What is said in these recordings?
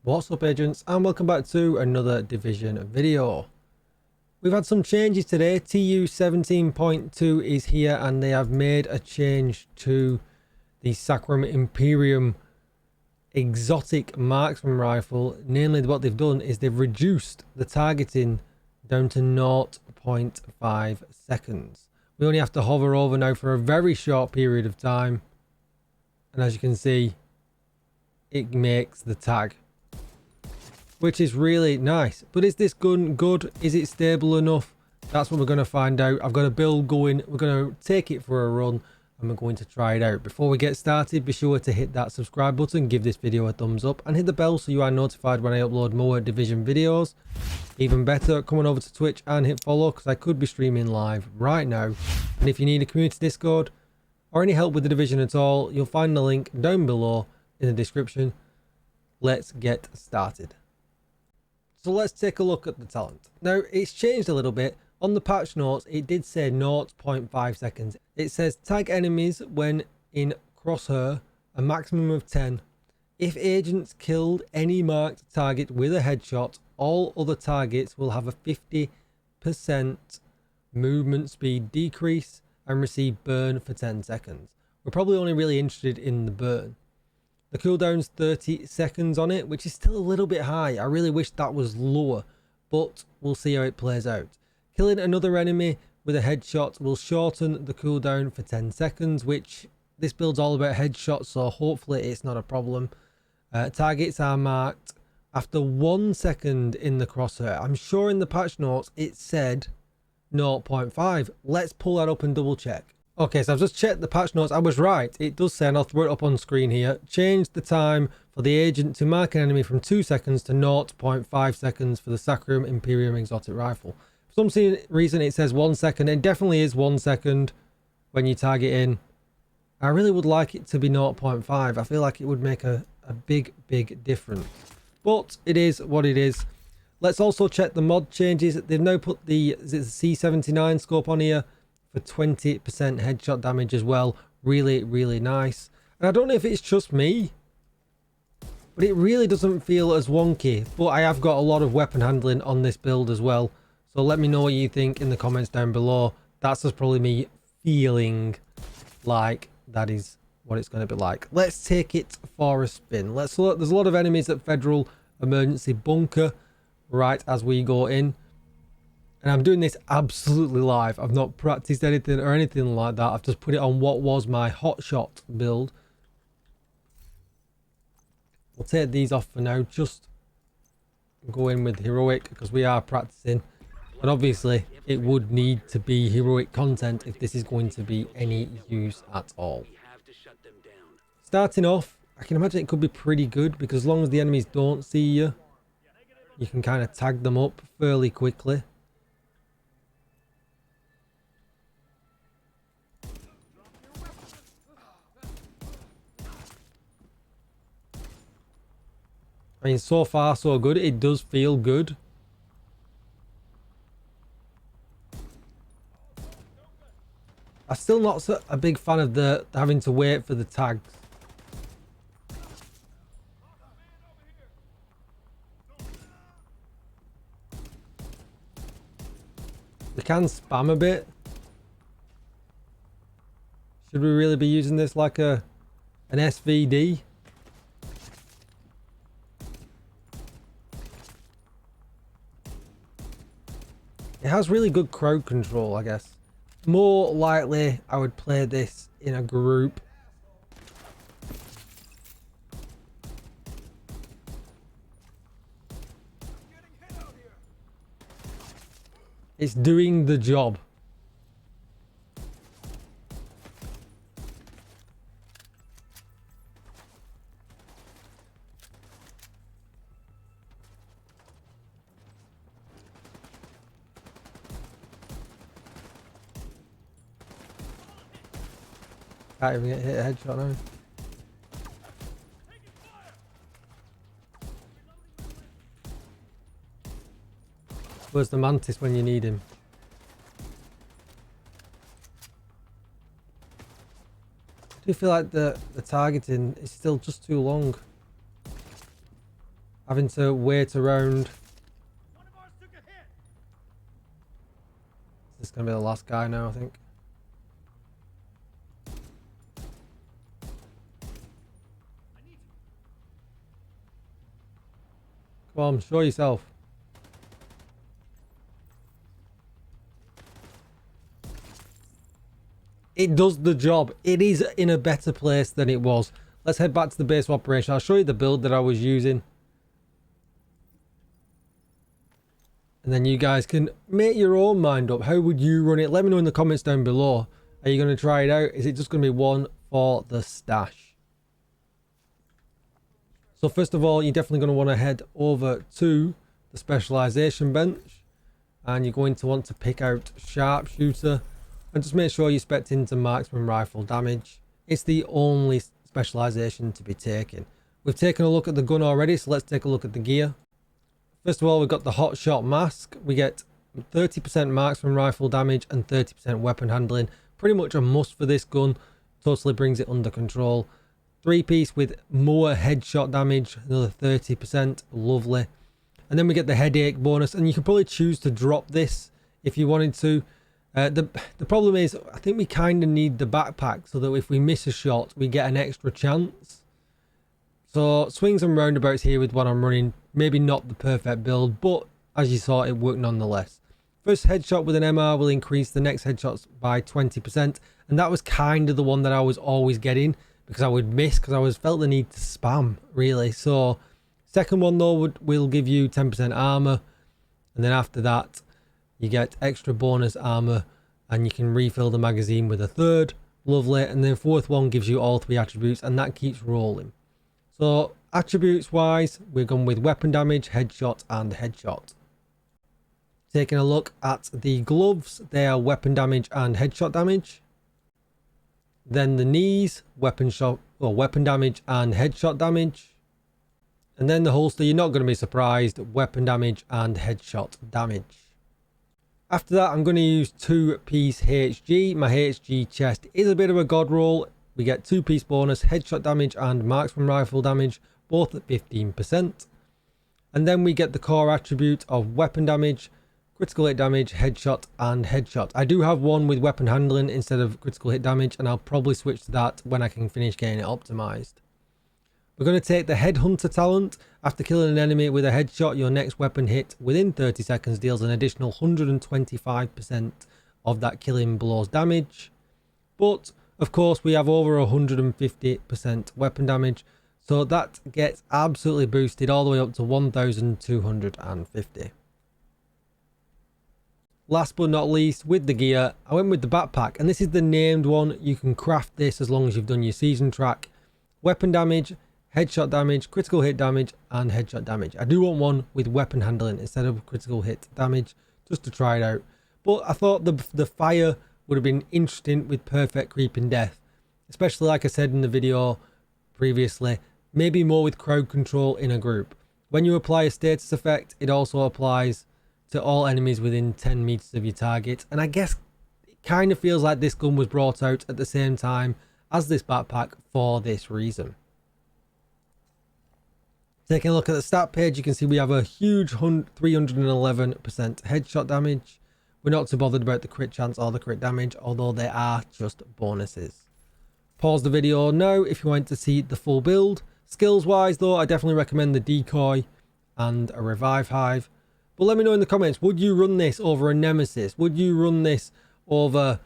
What's up, agents, and welcome back to another Division video. We've had some changes today. TU 17.2 is here and they have made a change to the Sacrum Imperium exotic marksman rifle. Namely, what they've done is they've reduced the targeting down to 0.5 seconds. We only have to hover over now for a very short period of time, and as you can see, it makes the tag, which is really nice. But is this gun good? Is it stable enough? That's what we're going to find out. I've got a build going. We're going to take it for a run and we're going to try it out. Before we get started, be sure to hit that subscribe button, give this video a thumbs up, and hit the bell so you are notified when I upload more Division videos. Even better, come on over to Twitch and hit follow, because I could be streaming live right now. And if you need a community Discord or any help with the Division at all, you'll find the link down below in the description. Let's get started. So let's take a look at the talent. Now, it's changed a little bit. On the patch notes, it did say 0.5 seconds. It says tag enemies when in crosshair, a maximum of 10. If agents killed any marked target with a headshot, all other targets will have a 50% movement speed decrease and receive burn for 10 seconds. We're probably only really interested in the burn. The cooldown's 30 seconds on it, which is still a little bit high. I really wish that was lower, but we'll see how it plays out. Killing another enemy with a headshot will shorten the cooldown for 10 seconds, which this build's all about headshots, so hopefully it's not a problem. Targets are marked after 1 second in the crosshair. I'm sure in the patch notes it said 0.5. Let's pull that up and double check. Okay, so I've just checked the patch notes. I was right. It does say, and I'll throw it up on screen here, change the time for the agent to mark an enemy from 2 seconds to 0.5 seconds for the Sacrum Imperium exotic rifle. For some reason it says 1 second. It definitely is 1 second when you target in. I really would like it to be 0.5. I feel like it would make a big difference. But it is what it is. Let's also check the mod changes. They've now put the C79 scope on here for 20% headshot damage as well. Really nice. And I don't know if it's just me, but it really doesn't feel as wonky. But I have got a lot of weapon handling on this build as well, so let me know what you think in the comments down below. That's just probably me feeling like that is what it's going to be like. Let's take it for a spin. Let's look. There's a lot of enemies at Federal Emergency Bunker right as we go in. And I'm doing this absolutely live. I've not practiced anything or anything like that. I've just put it on what was my hotshot build. We'll take these off for now. Just go in with heroic because we are practicing. But obviously, it would need to be heroic content if this is going to be any use at all. Starting off, I can imagine it could be pretty good because as long as the enemies don't see you, you can kind of tag them up fairly quickly. I mean, so far so good. It does feel good. I'm still not a big fan of the having to wait for the tags. We can spam a bit. Should we really be using this like an SVD? It has really good crowd control, I guess. More likely, I would play this in a group. It's doing the job. Can't even get hit a headshot now. Where's the mantis when you need him? I do feel like the targeting is still just too long. having to wait around. This is going to be the last guy now, I think. Come on, show yourself. It does the job. It is in a better place than it was. Let's head back to the base of operation. I'll show you the build that I was using. And then you guys can make your own mind up. How would you run it? Let me know in the comments down below. Are you going to try it out? Is it just going to be one for the stash? So first of all, you're definitely going to want to head over to the specialization bench. And you're going to want to pick out sharpshooter. And just make sure you spec into marksman rifle damage. It's the only specialization to be taken. We've taken a look at the gun already, so let's take a look at the gear. First of all, we've got the hot shot mask. We get 30% marksman rifle damage and 30% weapon handling. Pretty much a must for this gun. Totally brings it under control. 3-piece with more headshot damage, another 30%. Lovely. And then we get the headache bonus, and you can probably choose to drop this if you wanted to. The problem is, I think we kind of need the backpack so that if we miss a shot, we get an extra chance. So swings and roundabouts here with what I'm running. Maybe not the perfect build, but as you saw, it worked nonetheless. First headshot with an MR will increase the next headshots by 20%. And that was kind of the one that I was always getting because I would miss because I always felt the need to spam, really. So second one though will give you 10% armor. And then after that, you get extra bonus armor and you can refill the magazine with a third. Lovely. And then fourth one gives you all 3 attributes and that keeps rolling. So attributes wise, we're going with weapon damage, headshot and headshot. Taking a look at the gloves, they are weapon damage and headshot damage. Then the knees, weapon damage and headshot damage. And then the holster, you're not going to be surprised, weapon damage and headshot damage. After that, I'm going to use 2-piece HG. My HG chest is a bit of a god roll. We get 2-piece bonus, headshot damage and marksman rifle damage, both at 15%. And then we get the core attribute of weapon damage, critical hit damage, headshot and headshot. I do have one with weapon handling instead of critical hit damage, and I'll probably switch to that when I can finish getting it optimized. We're going to take the Headhunter talent. After killing an enemy with a headshot, your next weapon hit within 30 seconds deals an additional 125% of that killing blow's damage. But, of course, we have over 150% weapon damage, so that gets absolutely boosted all the way up to 1250. Last but not least, with the gear, I went with the backpack, and this is the named one. You can craft this as long as you've done your season track. Weapon damage, headshot damage, critical hit damage and headshot damage. I do want one with weapon handling instead of critical hit damage just to try it out. But I thought the fire would have been interesting with perfect creeping death. Especially like I said in the video previously, maybe more with crowd control in a group. When you apply a status effect, it also applies to all enemies within 10 meters of your target. And I guess it kind of feels like this gun was brought out at the same time as this backpack for this reason. Taking a look at the stat page, you can see we have a huge 311% headshot damage. We're not too bothered about the crit chance or the crit damage, although they are just bonuses. Pause the video now if you want to see the full build. Skills wise though, I definitely recommend the decoy and a revive hive. But let me know in the comments, would you run this over a nemesis? Would you run this over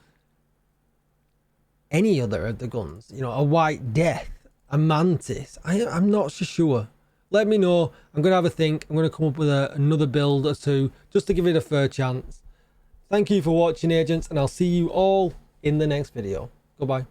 any other of the guns? You know, a white death, a mantis? I'm not so sure. Let me know. I'm going to have a think. I'm going to come up with another build or two just to give it a fair chance. Thank you for watching, agents, and I'll see you all in the next video. Goodbye.